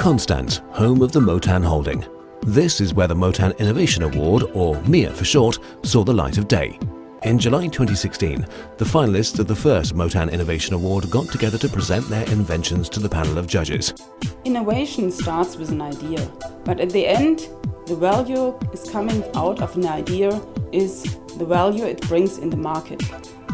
Konstanz, home of the Motan holding. This is where the Motan Innovation Award, or MIA for short, saw the light of day. In July 2016, the finalists of the first Motan Innovation Award got together to present their inventions to the panel of judges. Innovation starts with an idea, but at the end, the value is coming out of an idea is the value it brings in the market.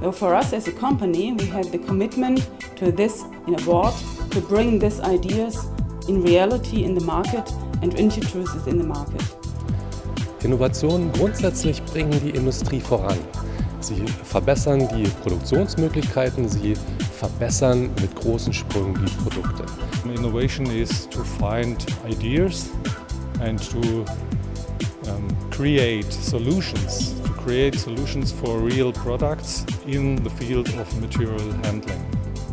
So for us as a company, we had the commitment to this award to bring these ideas in reality in the market and introduce it in the market. Innovationen grundsätzlich bringen die Industrie voran. Sie verbessern die Produktionsmöglichkeiten, sie verbessern mit großen Sprüngen die Produkte. Innovation is to find ideas and to create solutions for real products in the field of material handling.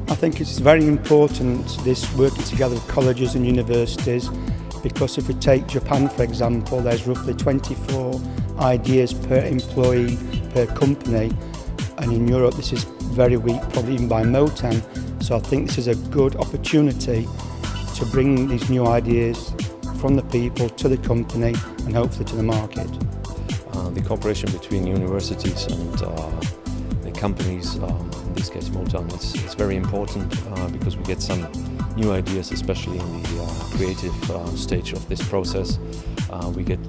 I think it's very important, this working together with colleges and universities, because if we take Japan for example, there's roughly 24 ideas per employee per company, and in Europe this is very weak, probably even by Motan. So I think this is a good opportunity to bring these new ideas from the people to the company and hopefully to the market. The cooperation between universities and the companies, in this case Motan, is very important because we get some new ideas, especially in the creative stage of this process. We get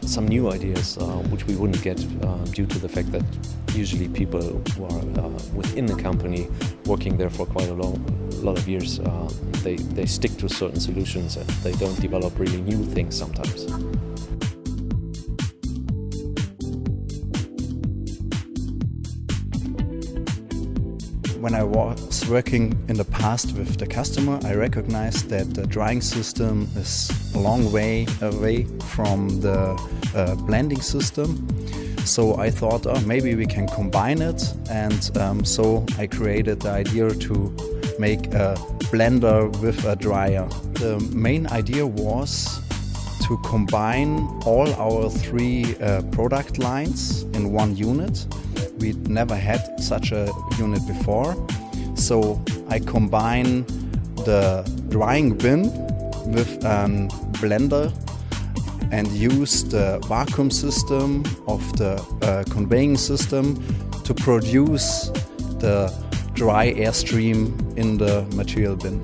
some new ideas which we wouldn't get due to the fact that usually people who are within the company working there for quite a lot of years, they stick to certain solutions and they don't develop really new things sometimes. When I was working in the past with the customer, I recognized that the drying system is a long way away from the blending system. So I thought, oh, maybe we can combine it, and so I created the idea to make a blender with a dryer. The main idea was to combine all our three product lines in one unit. We'd never had such a unit before, so I combine the drying bin with a blender and use the vacuum system of the conveying system to produce the dry airstream in the material bin.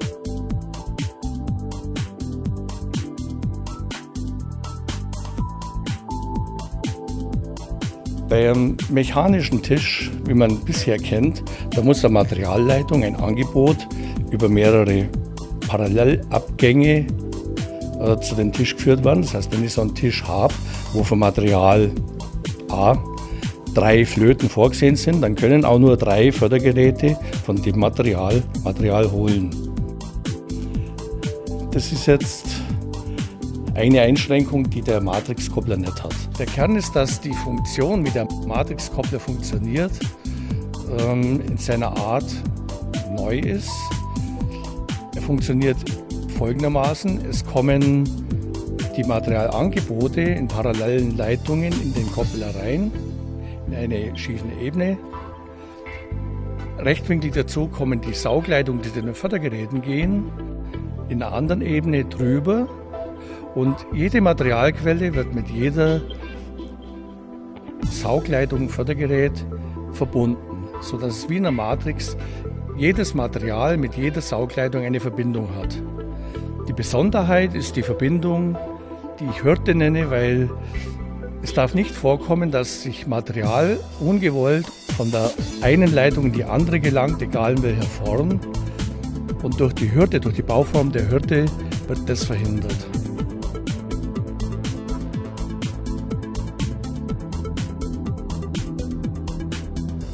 Bei einem mechanischen Tisch, wie man bisher kennt, da muss eine Materialleitung, ein Angebot über mehrere Parallelabgänge zu dem Tisch geführt werden. Das heißt, wenn ich so einen Tisch habe, wo für Material A 3 Flöten vorgesehen sind, dann können auch nur 3 Fördergeräte von dem Material holen. Das ist jetzt eine Einschränkung, die der Matrixkoppler nicht hat. Der Kern ist, dass die Funktion, wie der Matrixkoppler funktioniert, in seiner Art neu ist. Er funktioniert folgendermaßen: Es kommen die Materialangebote in parallelen Leitungen in den Koppler rein, in eine schiefe Ebene. Rechtwinklig dazu kommen die Saugleitungen, die zu den Fördergeräten gehen, in einer anderen Ebene drüber. Und jede Materialquelle wird mit jeder Saugleitung, Fördergerät verbunden, sodass es wie in einer Matrix jedes Material mit jeder Saugleitung eine Verbindung hat. Die Besonderheit ist die Verbindung, die ich Hürde nenne, weil es darf nicht vorkommen, dass sich Material ungewollt von der einen Leitung in die andere gelangt, egal in welcher Form. Und durch die Hürde, durch die Bauform der Hürde wird das verhindert.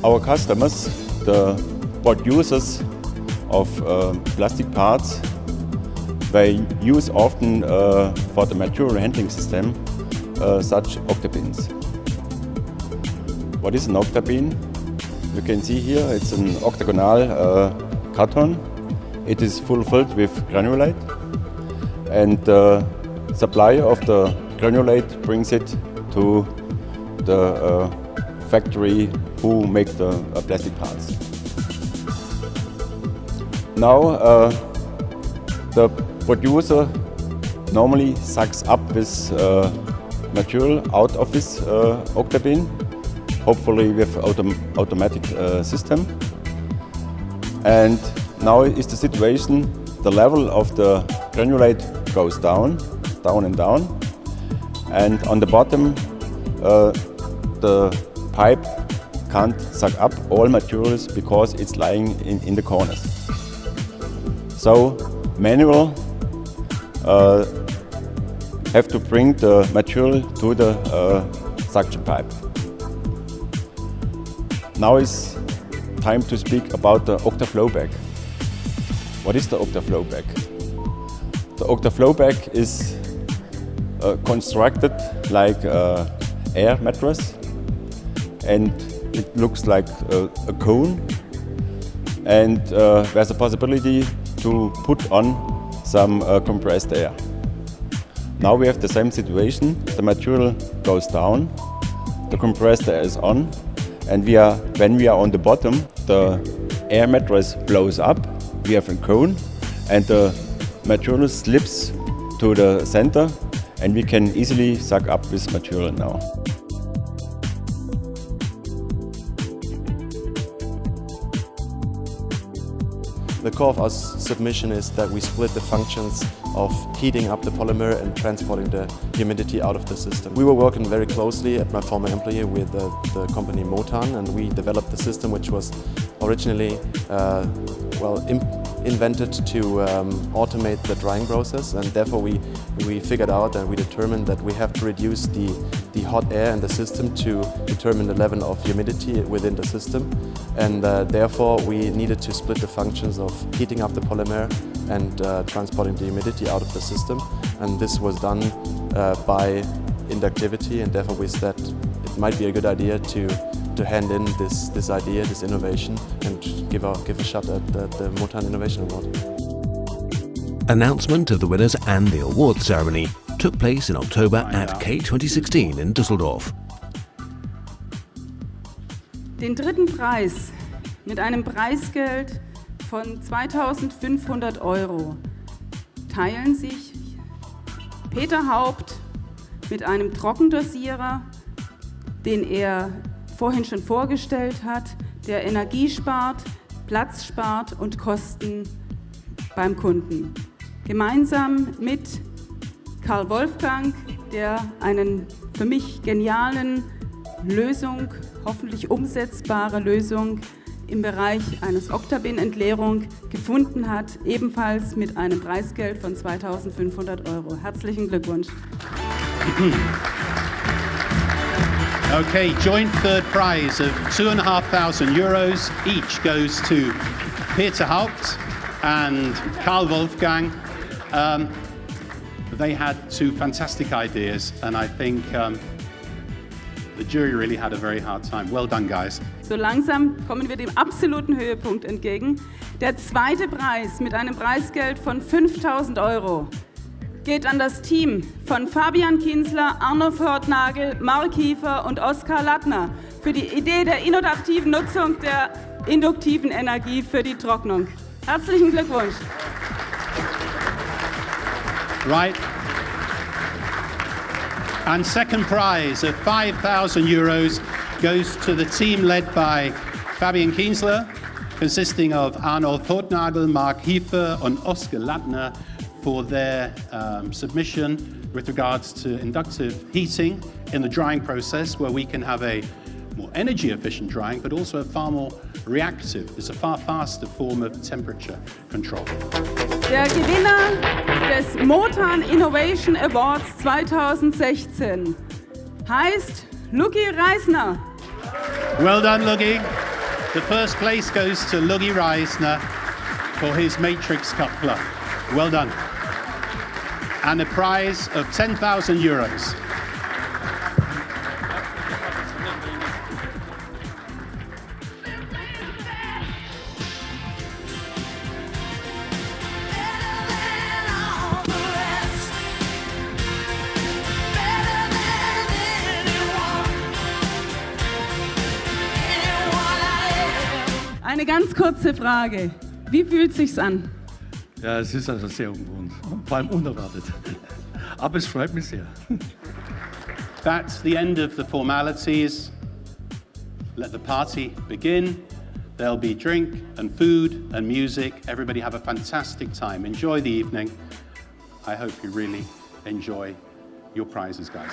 Our customers, the producers of plastic parts, they use often for the material handling system such octabins. What is an octabin? You can see here it's an octagonal carton. It is fulfilled with granulate, and the supplier of the granulate brings it to the factory who make the plastic parts. Now the producer normally sucks up this material out of this octabin, hopefully with automatic system. And now is the situation, the level of the granulate goes down and down. And on the bottom, the pipe can't suck up all materials because it's lying in the corners. So manual have to bring the material to the suction pipe. Now is time to speak about the octaflow bag. What is the octaflow bag? The octaflow bag is constructed like air mattress, and it looks like a cone, and there's a possibility to put on some compressed air. Now we have the same situation. The material goes down, the compressed air is on, and when we are on the bottom, the air mattress blows up. We have a cone, and the material slips to the center, and we can easily suck up this material now. The core of our submission is that we split the functions of heating up the polymer and transporting the humidity out of the system. We were working very closely at my former employer with the company Motan, and we developed the system which was originally invented to automate the drying process, and therefore we figured out and we determined that we have to reduce the hot air in the system to determine the level of humidity within the system, and therefore we needed to split the functions of heating up the polymer and transporting the humidity out of the system, and this was done by inductivity, and therefore we said it might be a good idea to hand in this idea, this innovation, and give a shot at the Motan Innovation Award. Announcement of the winners and the award ceremony took place in October at K 2016 in Düsseldorf. Den dritten Preis mit einem Preisgeld von 2.500 € teilen sich Peter Haupt mit einem Trockendosierer, den er vorhin schon vorgestellt hat, der Energie spart, Platz spart und Kosten beim Kunden. Gemeinsam mit Karl Wolfgang, der einen für mich genialen Lösung, hoffentlich umsetzbare Lösung im Bereich eines Octabin-Entleerung gefunden hat, ebenfalls mit einem Preisgeld von 2.500 €. Herzlichen Glückwunsch. Okay, joint third prize of €2,500 each goes to Peter Haupt and Karl Wolfgang. They had two fantastic ideas, and I think the jury really had a very hard time. Well done, guys. So langsam kommen wir dem absoluten Höhepunkt entgegen. Der zweite Preis mit einem Preisgeld von 5.000 € geht an das Team von Fabian Kienzler, Arno Fortnagel, Mark Hiefer und Oskar Lattner für die Idee der innovativen Nutzung der induktiven Energie für die Trocknung. Herzlichen Glückwunsch! Right. And second prize of €5,000 goes to the team led by Fabian Kienzler, consisting of Arnold Fortnagel, Mark Hiefer and Oskar Lattner, for their submission with regards to inductive heating in the drying process, where we can have a more energy efficient drying, but also a far more reactive, it's a far faster form of temperature control. Der Gewinner des Motan Innovation Awards 2016 heißt Lucky Reisner. Well done, Lucky. The first place goes to Lucky Reisner for his Matrix coupler. Well done. And a prize of €10,000. Eine ganz kurze Frage. Wie fühlt sich's an? Ja, es ist also sehr ungewohnt und vor allem unerwartet. Aber es freut mich sehr. That's the end of the formalities. Let the party begin. There'll be drink and food and music. Everybody have a fantastic time. Enjoy the evening. I hope you really enjoy your prizes, guys.